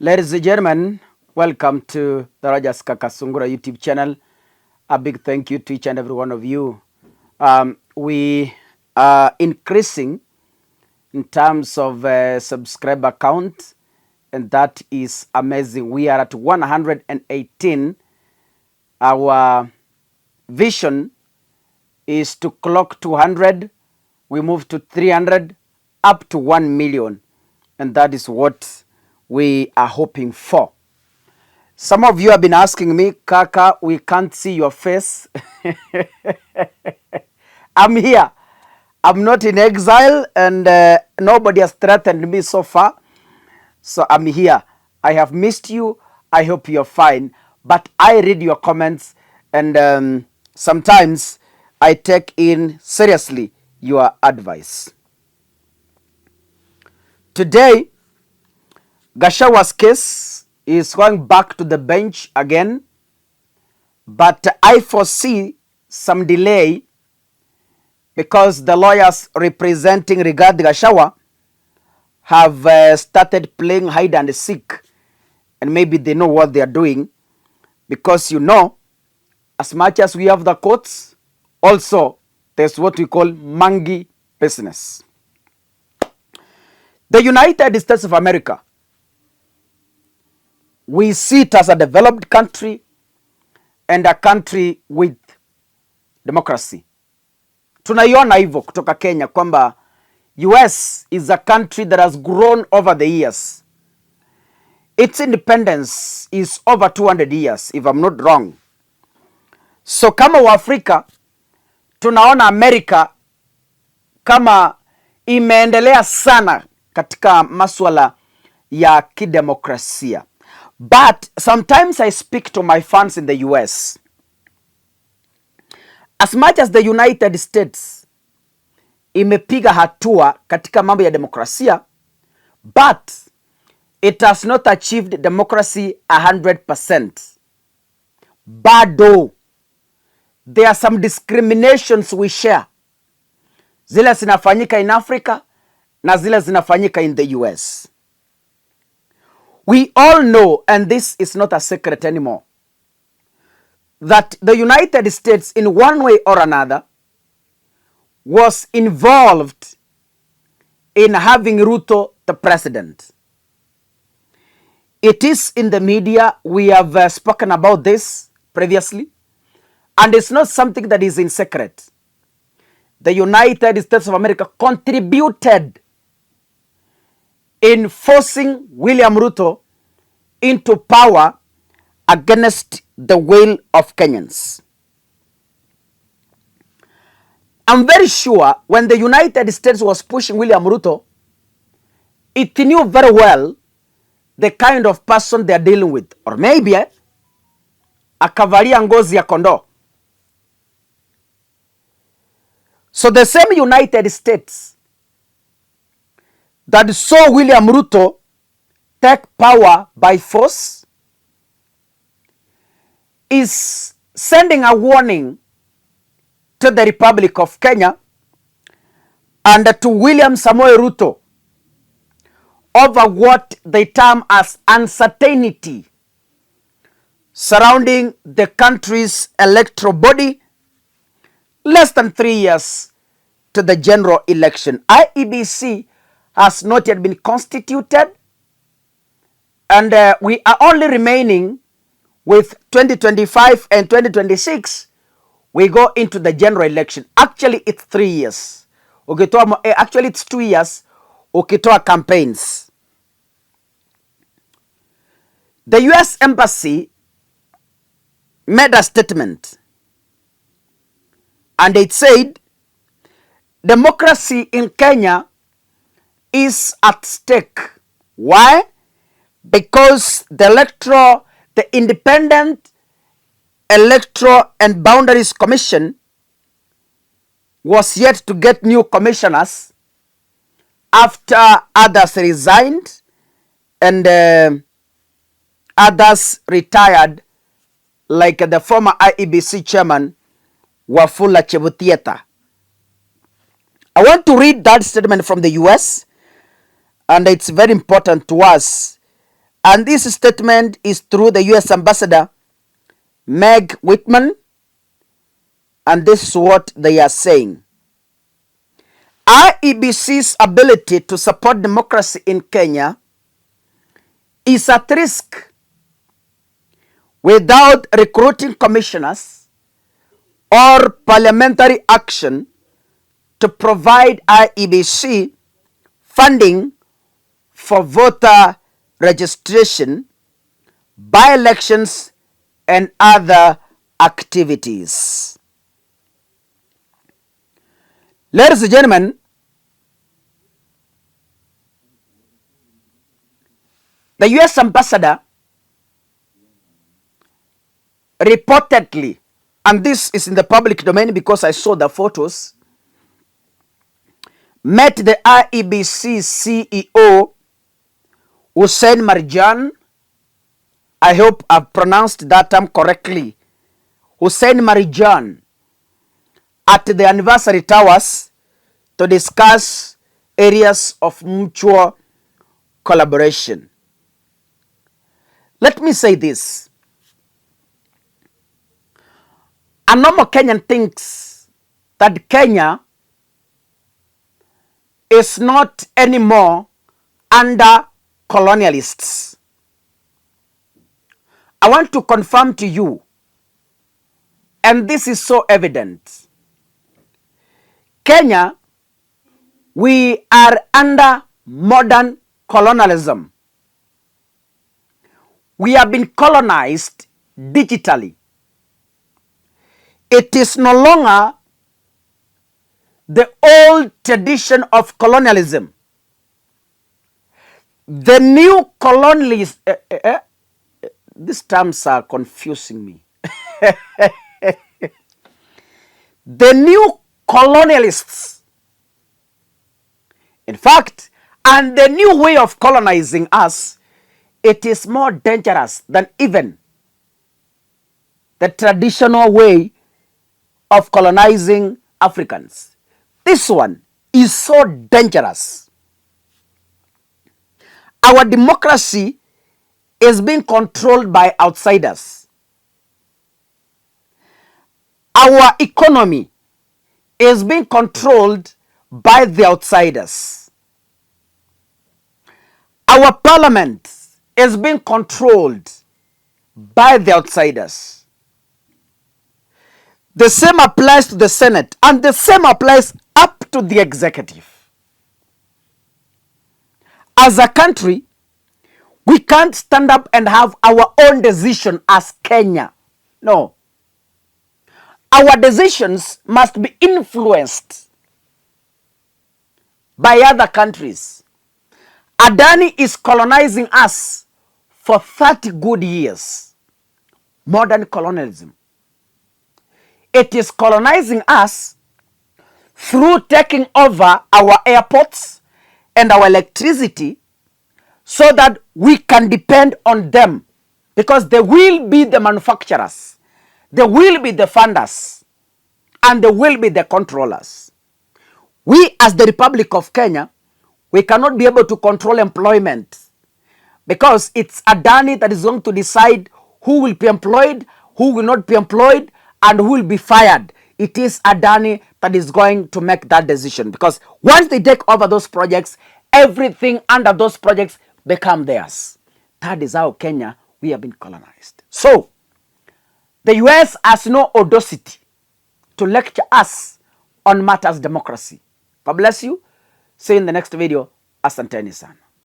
Ladies and gentlemen, welcome to the Rogers Kakasungura YouTube channel. A big thank you to each and every one of you. We are increasing in terms of subscriber count, and that is amazing. We are at 118. Our vision is to clock 200. We move to 300, up to 1 million, and that is what we are hoping for. Some of you have been asking me, Kaka, we can't see your face. I'm here. I'm not in exile, and nobody has threatened me so far. So I'm here. I have missed you. I hope you're fine. But I read your comments, and sometimes I take in seriously your advice. Today, Gachagwa's case is going back to the bench again, but I foresee some delay because the lawyers representing Rigathi Gachagua have started playing hide and seek, and maybe they know what they are doing, because as much as we have the courts, also there's what we call mangi business. The United States of America, we see it as a developed country and a country with democracy. Tunaiona hivyo kutoka Kenya kwamba US is a country that has grown over the years. Its independence is over 200 years, if I'm not wrong. So kama Waafrika, tunaona Amerika kama imeendelea sana katika masuala ya kidemokrasia. But sometimes I speak to my fans in the US. As much as the United States imepiga hatua katika mambo ya demokrasia, but it has not achieved democracy 100%. Bado, there are some discriminations we share. Zile zinafanyika in Africa na zile zinafanyika in the US. We all know, and this is not a secret anymore, that the United States, in one way or another, was involved in having Ruto the president. It is in the media. We have spoken about this previously, and it's not something that is in secret. The United States of America contributed in forcing William Ruto into power against the will of Kenyans. I'm very sure when the United States was pushing William Ruto, it knew very well the kind of person they're dealing with. Or maybe akavalia ngozi ya kondoo. So the same United States that saw William Ruto take power by force is sending a warning to the Republic of Kenya and to William Samoei Ruto over what they term as uncertainty surrounding the country's electoral body less than 3 years to the general election. IEBC has not yet been constituted, and we are only remaining with 2025 and 2026. We go into the general election. Actually, it's 3 years. Actually, it's 2 years. Ukitoa campaigns. The US Embassy made a statement, and it said democracy in Kenya is at stake. Why? Because the Independent Electoral and Boundaries Commission was yet to get new commissioners after others resigned and others retired, like the former IEBC chairman Wafula Chebutieta. I want to read that statement from the US, and it's very important to us And this statement is through the US Ambassador Meg Whitman, and this is what they are saying. IEBC's ability to support democracy in Kenya is at risk without recruiting commissioners or parliamentary action to provide IEBC funding for voter registration, by-elections, and other activities. Ladies and gentlemen, the US ambassador reportedly, and this is in the public domain because I saw the photos, met the IEBC CEO Hussein Marjan. I hope I've pronounced that term correctly. Hussein Marjan at the anniversary towers to discuss areas of mutual collaboration. Let me say this. A normal Kenyan thinks that Kenya is not anymore under colonialists. I want to confirm to you, and this is so evident. Kenya, we are under modern colonialism. We have been colonized digitally. It is no longer the old tradition of colonialism. The new colonialists, these terms are confusing me. The new colonialists, in fact, and the new way of colonizing us, it is more dangerous than even the traditional way of colonizing Africans. This one is so dangerous. Our democracy is being controlled by outsiders. Our economy is being controlled by the outsiders. Our parliament is being controlled by the outsiders. The same applies to the Senate, and the same applies up to the executive. As a country, we can't stand up and have our own decision as Kenya. No. Our decisions must be influenced by other countries. Adani is colonizing us for 30 good years. Modern colonialism. It is colonizing us through taking over our airports and our electricity so that we can depend on them, because they will be the manufacturers, they will be the funders, and they will be the controllers. We as the Republic of Kenya, we cannot be able to control employment because it's Adani that is going to decide who will be employed, who will not be employed, and who will be fired. It is Adani that is going to make that decision, because once they take over those projects, everything under those projects become theirs. That is how Kenya, we have been colonized. So, the US has no audacity to lecture us on matters democracy. God bless you. See you in the next video. Asanteni sana.